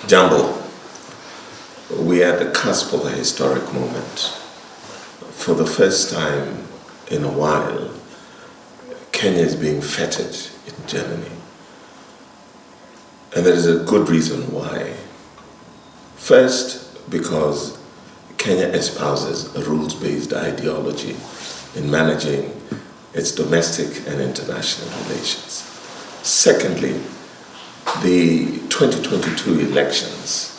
Jambo, we are at the cusp of a historic moment. For the first time in a while, Kenya is being feted in Germany. And there is a good reason why. First, because Kenya espouses a rules-based ideology in managing its domestic and international relations. Secondly, the 2022 elections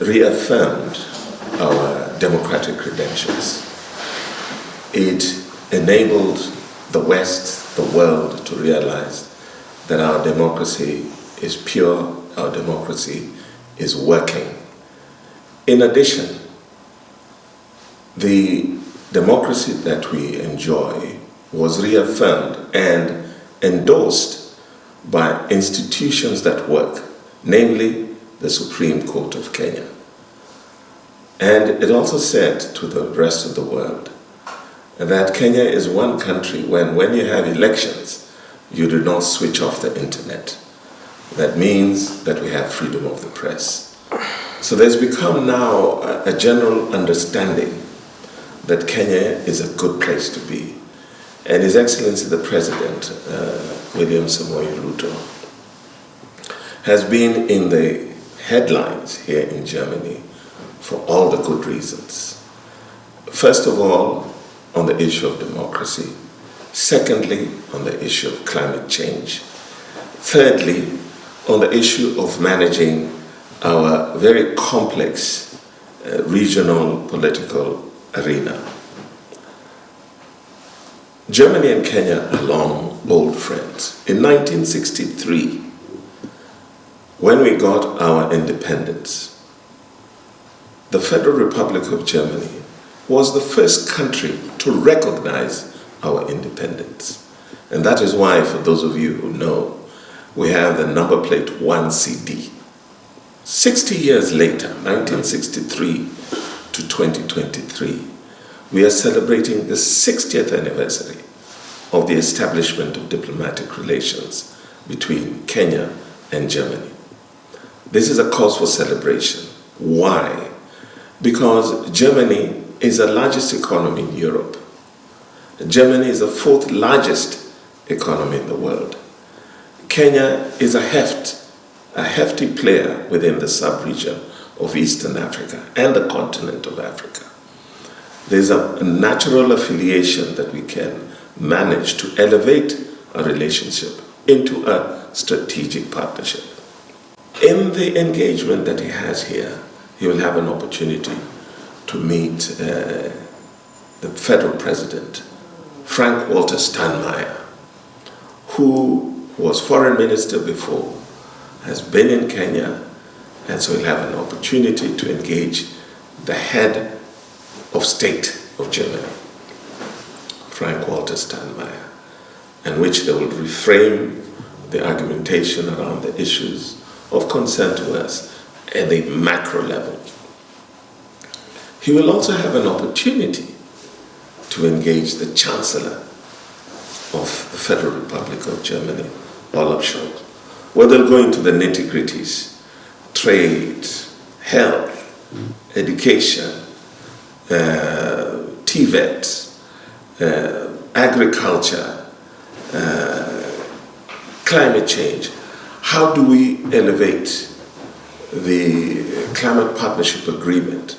reaffirmed our democratic credentials. It enabled the West, the world, to realize that our democracy is pure, our democracy is working. In addition, the democracy that we enjoy was reaffirmed and endorsed by institutions that work, namely the Supreme Court of Kenya. And it also said to the rest of the world that Kenya is one country when you have elections, you do not switch off the internet. That means that we have freedom of the press. So there's become now a general understanding that Kenya is a good place to be. And His Excellency the President, William Ruto, has been in the headlines here in Germany for all the good reasons. First of all, on the issue of democracy. Secondly, on the issue of climate change. Thirdly, on the issue of managing our very complex regional political arena. Germany and Kenya are long, old friends. In 1963, when we got our independence, the Federal Republic of Germany was the first country to recognize our independence. And that is why, for those of you who know, we have the number plate 1CD. 60 years later, 1963 to 2023, we are celebrating the 60th anniversary of the establishment of diplomatic relations between Kenya and Germany. This is a cause for celebration. Why? Because Germany is the largest economy in Europe. Germany is the fourth largest economy in the world. Kenya is a hefty player within the sub-region of Eastern Africa and the continent of Africa. There's a natural affiliation that we can manage to elevate a relationship into a strategic partnership. In the engagement that he has here, he will have an opportunity to meet the federal president, Frank-Walter Steinmeier, who was foreign minister before, has been in Kenya, and so he'll have an opportunity to engage the head of state of Germany, Frank-Walter Steinmeier, in which they will reframe the argumentation around the issues of concern to us at the macro level. He will also have an opportunity to engage the Chancellor of the Federal Republic of Germany, Olaf Scholz, where they'll go into the nitty-gritties: trade, health, education, TVET, agriculture, climate change. How do we elevate the climate partnership agreement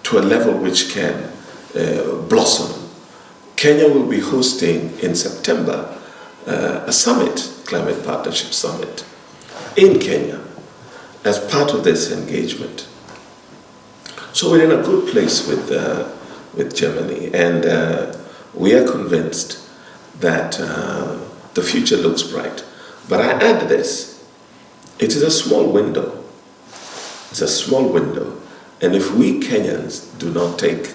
to a level which can blossom? Kenya will be hosting in September a summit, climate partnership summit, in Kenya as part of this engagement. So we're in a good place with Germany, and we are convinced that the future looks bright. But I add this: it is a small window. It's a small window, and if we Kenyans do not take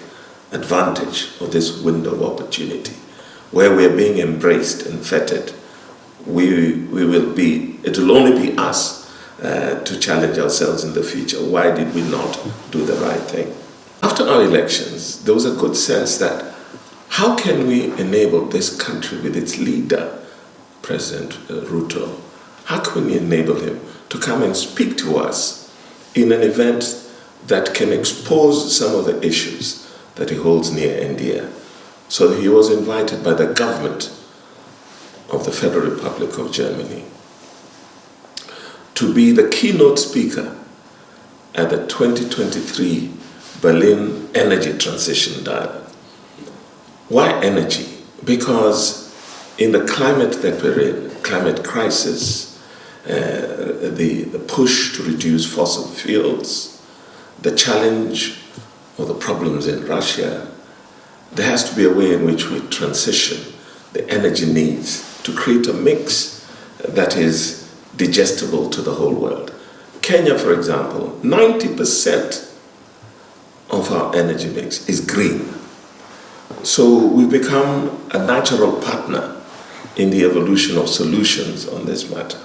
advantage of this window of opportunity, where we are being embraced and feted, it will only be us to challenge ourselves in the future. Why did we not do the right thing? After our elections, there was a good sense that how can we enable this country with its leader, President Ruto, how can we enable him to come and speak to us in an event that can expose some of the issues that he holds near and dear. So he was invited by the government of the Federal Republic of Germany to be the keynote speaker at the 2023 Berlin Energy Transition Dialogue. Why energy? Because in the climate that we're in, climate crisis, the push to reduce fossil fuels, the challenge or the problems in Russia, there has to be a way in which we transition the energy needs to create a mix that is digestible to the whole world. Kenya, for example, 90% of our energy mix is green. So we've become a natural partner in the evolution of solutions on this matter.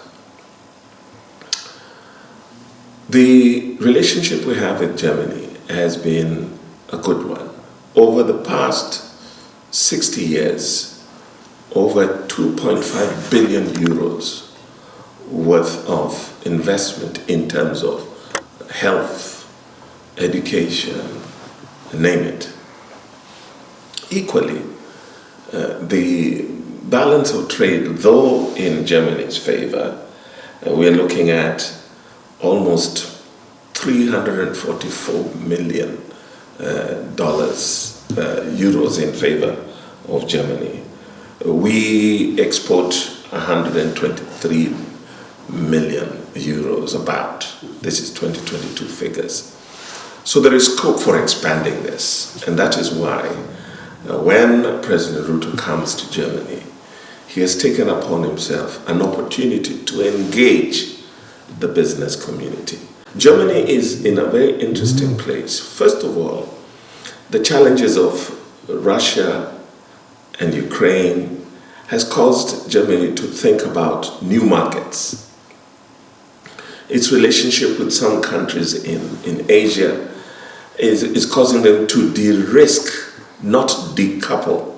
The relationship we have with Germany has been a good one. Over the past 60 years, over 2.5 billion euros worth of investment in terms of health, education, name it. Equally, the balance of trade, though in Germany's favor, we're looking at almost $344 million euros in favor of Germany. We export 123 million euros about. This is 2022 figures. So there is scope for expanding this, and that is why when President Ruto comes to Germany, he has taken upon himself an opportunity to engage the business community. Germany is in a very interesting place. First of all, the challenges of Russia and Ukraine has caused Germany to think about new markets. Its relationship with some countries in Asia is causing them to de-risk, not decouple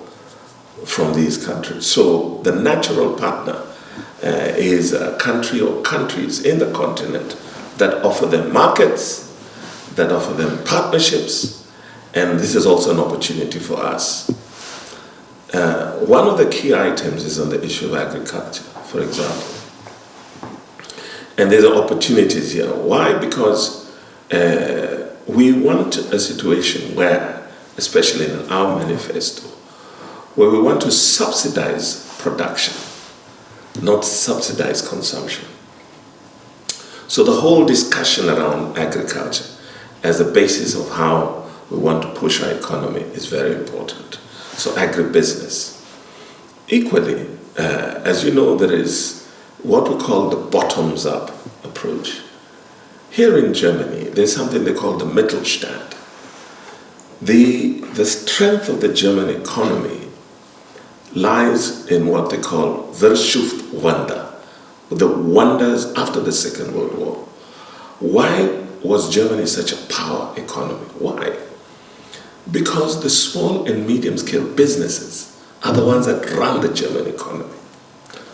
from these countries. So the natural partner is a country or countries in the continent that offer them markets, that offer them partnerships, and this is also an opportunity for us. One of the key items is on the issue of agriculture, for example. And there's opportunities here. Why? Because we want a situation where, especially in our manifesto, where we want to subsidize production, not subsidize consumption. So the whole discussion around agriculture as a basis of how we want to push our economy is very important. So agribusiness. Equally, as you know, there is what we call the bottoms-up approach. Here in Germany, there's something they call the Mittelstand. The strength of the German economy lies in what they call Wirtschaftswunder, the wonders after the Second World War. Why was Germany such a power economy? Why? Because the small and medium-scale businesses are the ones that run the German economy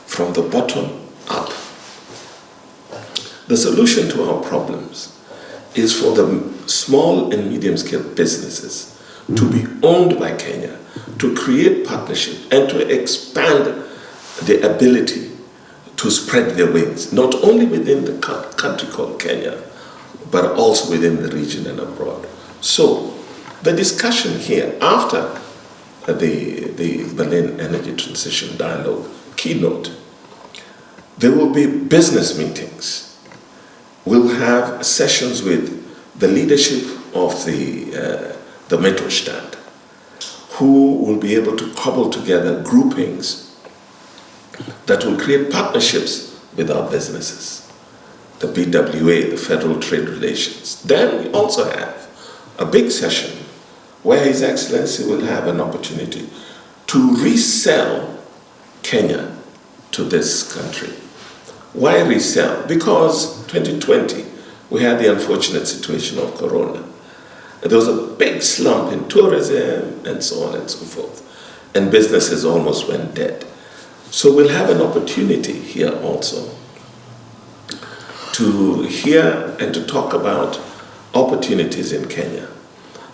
from the bottom up. The solution to our problems is for the small and medium-scale businesses to be owned by Kenya, to create partnership and to expand the ability to spread their wings, not only within the country called Kenya, but also within the region and abroad. So the discussion here after the Berlin Energy Transition Dialogue keynote, there will be business meetings. We'll have sessions with the leadership of the Mittelstand, who will be able to cobble together groupings that will create partnerships with our businesses, the BWA, the Federal Trade Relations. Then we also have a big session where His Excellency will have an opportunity to resell Kenya to this country. Why resell? Because 2020, we had the unfortunate situation of Corona. There was a big slump in tourism and so on and so forth. And businesses almost went dead. So we'll have an opportunity here also to hear and to talk about opportunities in Kenya.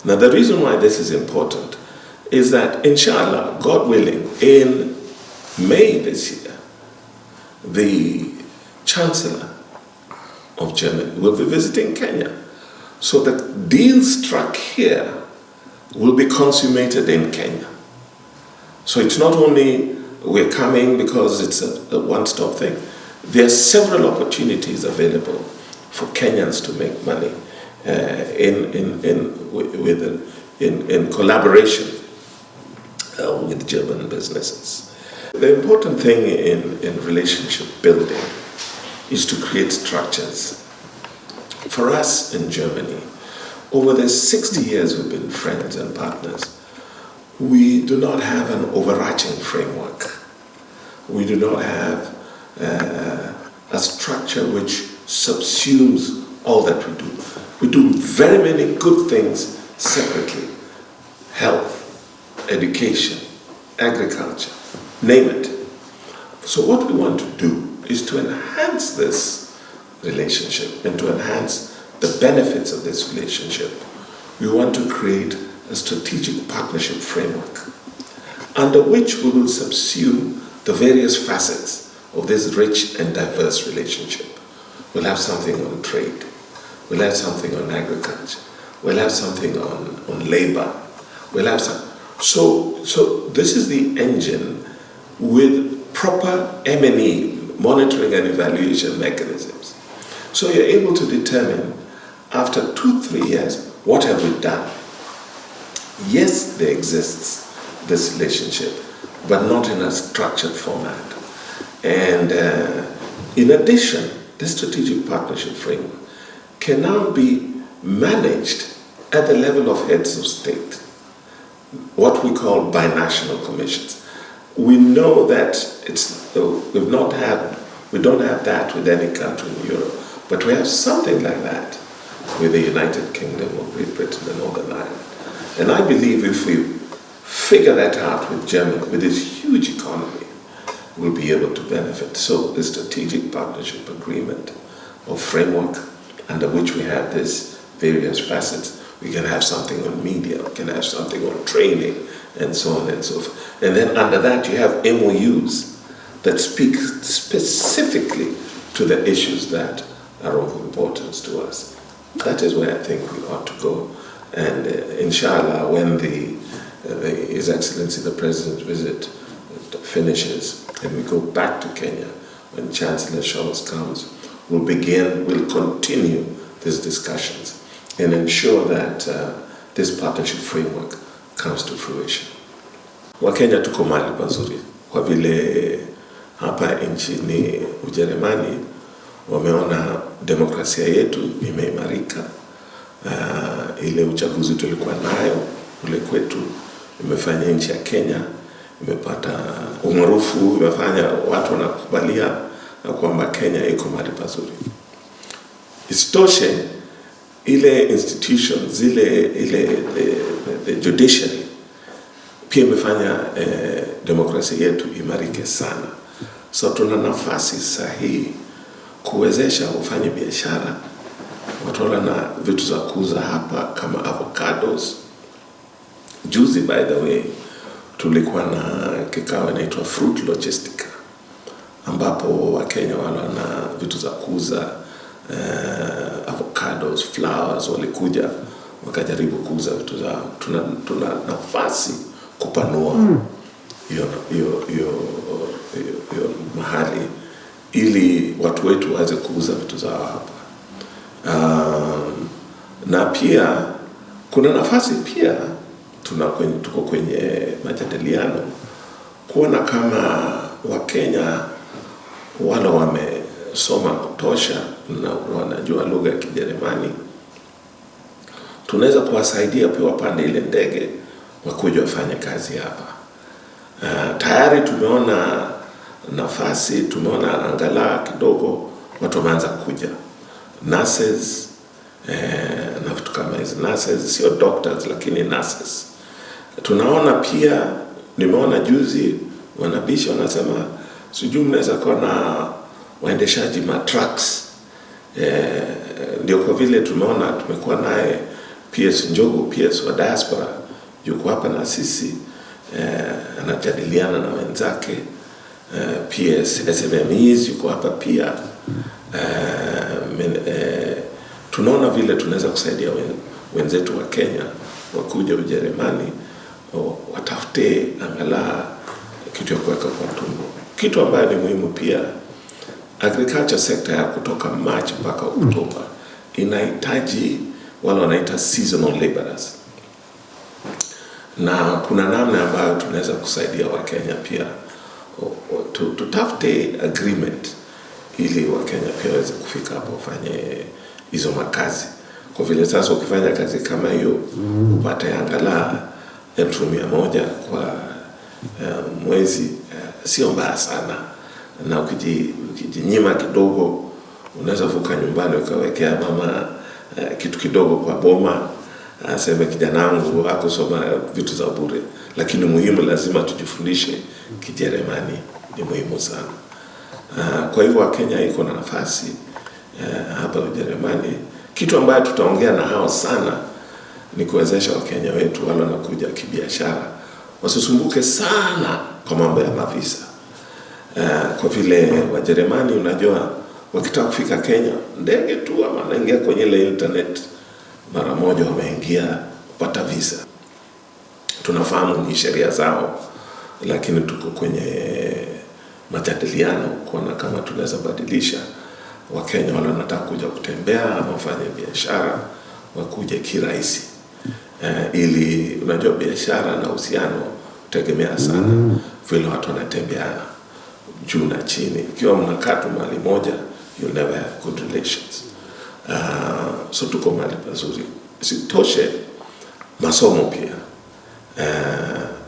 Now, the reason why this is important is that, inshallah, God willing, in May this year, the Chancellor of Germany will be visiting Kenya. So the deal struck here will be consummated in Kenya. So it's not only we're coming because it's a one-stop thing. There are several opportunities available for Kenyans to make money in collaboration with German businesses. The important thing in relationship building is to create structures. For us in Germany, over the 60 years we've been friends and partners, we do not have an overarching framework. We do not have a structure which subsumes all that we do. We do very many good things separately. Health, education, agriculture, name it. So what we want to do is to enhance this relationship and to enhance the benefits of this relationship. We want to create a strategic partnership framework under which we will subsume the various facets of this rich and diverse relationship. We'll have something on trade. We'll have something on agriculture. We'll have something on labor. We'll have some. So this is the engine with proper M&E, monitoring and evaluation mechanisms. So you're able to determine after 2-3 years, what have we done? Yes, there exists this relationship, but not in a structured format. And in addition, this strategic partnership framework can now be managed at the level of heads of state, what we call binational commissions. We know that we don't have that with any country in Europe, but we have something like that with the United Kingdom of Great Britain and Northern Ireland. And I believe if we figure that out with Germany, with this huge economy, we'll be able to benefit. So the strategic partnership agreement or framework under which we have these various facets, we can have something on media, we can have something on training, and so on and so forth. And then under that you have MOUs that speak specifically to the issues that are of importance to us. That is where I think we ought to go. And inshallah, when His Excellency the President's visit finishes and we go back to Kenya, when Chancellor Scholz comes, we'll continue these discussions and ensure that this partnership framework comes to fruition. Wakenya tuko mahali pazuri kwa vile hapa nchini Ujerumani wameona demokrasia yetu imeimarika. Ile uchaguzi tulikuwa nayo ule kwetu imefanya nchi ya Kenya imepata umaarufu, imefanya watu wanakubalia kwamba Kenya iko mahali pazuri. Isitoshe ile institutions the judiciary pia imefanya demokrasia yetu imarike sana. So tuna nafasi sahihi kuwezesha ufanye biashara. Watu na vitu za kuuza hapa kama avocados. Juzi, by the way, tulikuwa na kikao inaitwa Fruit Logistica, ambapo Wakenya na vitu za kuuza avocados, flowers, walikuja wakajaribu kuuza vitu zao. Tuna nafasi kupanua hiyo mahali ili watu wetu waweze kuuza vitu zao hapa. Na pia kuna nafasi pia tuko kwenye majadiliano kuona kama Wakenya wale wamesoma kutosha na wanajua lugha ya Kijerumani, tunaweza kuwasaidia pia wapande ile ndege wakuja wafanye kazi hapa. Tayari tumeona nafasi, tumeona angalau kidogo watu wameanza kuja. Nurses, na vitu kama hizo. Nurses, sio doctors lakini nurses. Tunaona pia, nimeona juzi wanabishi wanasema sijui mnaweza kuwa na waendeshaji matrucks Ndio kwa vile tumeona tumekuwa naye PS Njogu, PS wa diaspora, yuko hapa na sisi, anajadiliana na wenzake. PS SMMEs yuko hapa pia. Tunaona vile tunaweza kusaidia wenzetu wa Kenya wakuja Ujerumani watafute angalau kitu ya kuweka kwa tumbo. Kitu ambayo ni muhimu pia, agriculture sector ya kutoka March mpaka Oktoba inahitaji wale wanaita seasonal laborers, na kuna namna ambayo tunaweza kusaidia Wakenya pia tutafute agreement ili Wakenya pia waweze kufika hapo wafanye hizo makazi. Kwa vile sasa ukifanya kazi kama hiyo upate angalau 1,100 kwa mwezi, sio mbaya sana. Na ukijinyima kidogo, unaweza vuka nyumbani ukawekea mama kitu kidogo kwa boma, aseme kijana wangu hakusoma vitu za bure. Lakini muhimu, lazima tujifundishe Kijerumani, ni muhimu sana. Kwa hivyo Wakenya iko na nafasi hapa Ujerumani. Kitu ambayo tutaongea na hao sana ni kuwezesha Wakenya wetu wale wanakuja kibiashara wasisumbuke sana kwa mambo ya mavisa. Kwa vile Wajerumani, unajua, wakitaka kufika Kenya, ndege tu ama wanaingia kwenye ile internet, mara moja wameingia kupata visa. Tunafahamu ni sheria zao, lakini tuko kwenye majadiliano kuona kama tunaweza badilisha Wakenya wale wanataka kuja kutembea ama wafanye biashara wakuje kirahisi. Ili unajua biashara na uhusiano tegemea sana vile watu wanatembeana juu na chini. Ikiwa mnakaa tu mahali moja, you never have good relations. So tuko mahali pazuri. Sitoshe, masomo pia.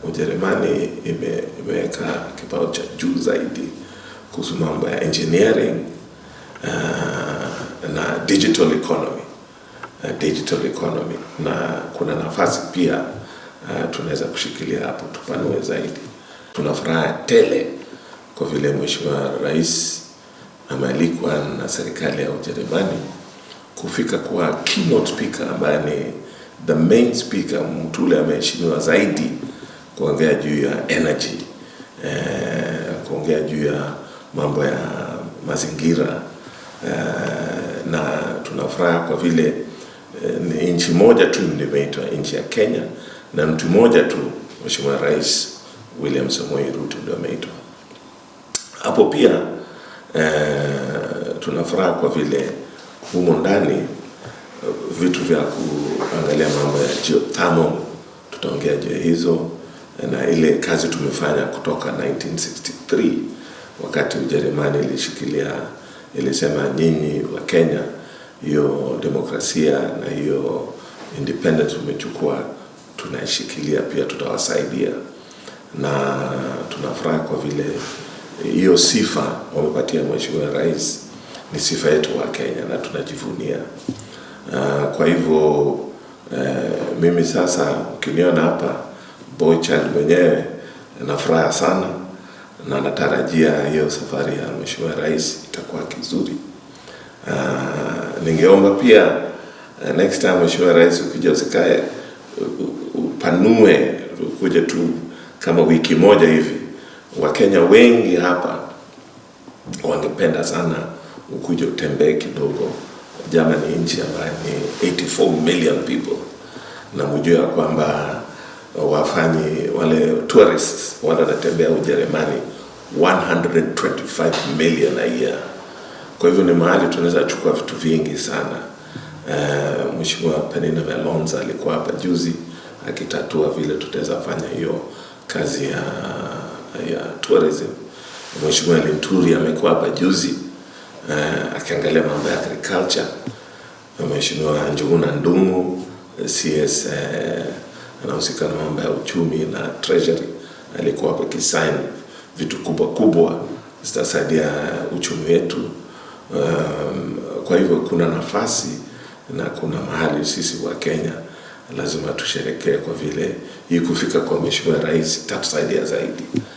Ujerumani imeweka kipao cha juu zaidi kuhusu mambo ya engineering na digital economy. Na kuna nafasi pia tunaweza kushikilia hapo, tupanue zaidi. Tunafuraha tele kwa vile Mheshimiwa Rais amealikwa na serikali ya Ujerumani kufika kwa keynote speaker ambaye ni the main speaker, mtu ule ameheshimiwa zaidi kuongea juu ya energy, kuongea juu ya mambo ya mazingira. Na tunafuraha kwa vile ni nchi moja tu imeitwa nchi ya Kenya, na mtu mmoja tu, Mheshimiwa Rais William Samoei Ruto, ndio ameitwa hapo. Pia tunafuraha kwa vile humo ndani vitu vya kuangalia mambo ya geothermal, tutaongea juu hizo, na ile kazi tumefanya kutoka 1963 wakati Ujerumani ilisema nyinyi wa Kenya, hiyo demokrasia na hiyo independence umechukua, tunaishikilia pia, tutawasaidia. Na tunafurahi kwa vile hiyo sifa wamepatia Mheshimiwa Rais ni sifa yetu wa Kenya na tunajivunia. Kwa hivyo mimi sasa ukiniona hapa boy child mwenyewe, nafuraha sana na natarajia hiyo safari ya Mheshimiwa Rais itakuwa kizuri. Ningeomba pia next time Mheshimiwa Rais ukija usikae upanue, ukuje tu kama wiki moja hivi. Wakenya wengi hapa wangependa sana ukuje utembee kidogo. Germany ni nchi ambayo ni 84 million people, na mjue kwamba wafanyi wale tourists wanatembea Ujerumani 125 million a year. Kwa hivyo ni mahali tunaweza chukua vitu vingi sana. Mheshimiwa Penina Melonza alikuwa hapa juzi akitatua vile tutaweza fanya hiyo kazi ya tourism. Mheshimiwa Linturi amekuwa hapa juzi akiangalia mambo ya agriculture. Mheshimiwa Njuguna Ndungu CS anahusika na mambo ya uchumi na treasury, alikuwa hapa kisign vitu kubwa zitasaidia uchumi wetu. Kwa hivyo kuna nafasi na kuna mahali sisi wa Kenya lazima tusherekee, kwa vile hii kufika kwa Mheshimiwa Rais tatusaidia zaidi.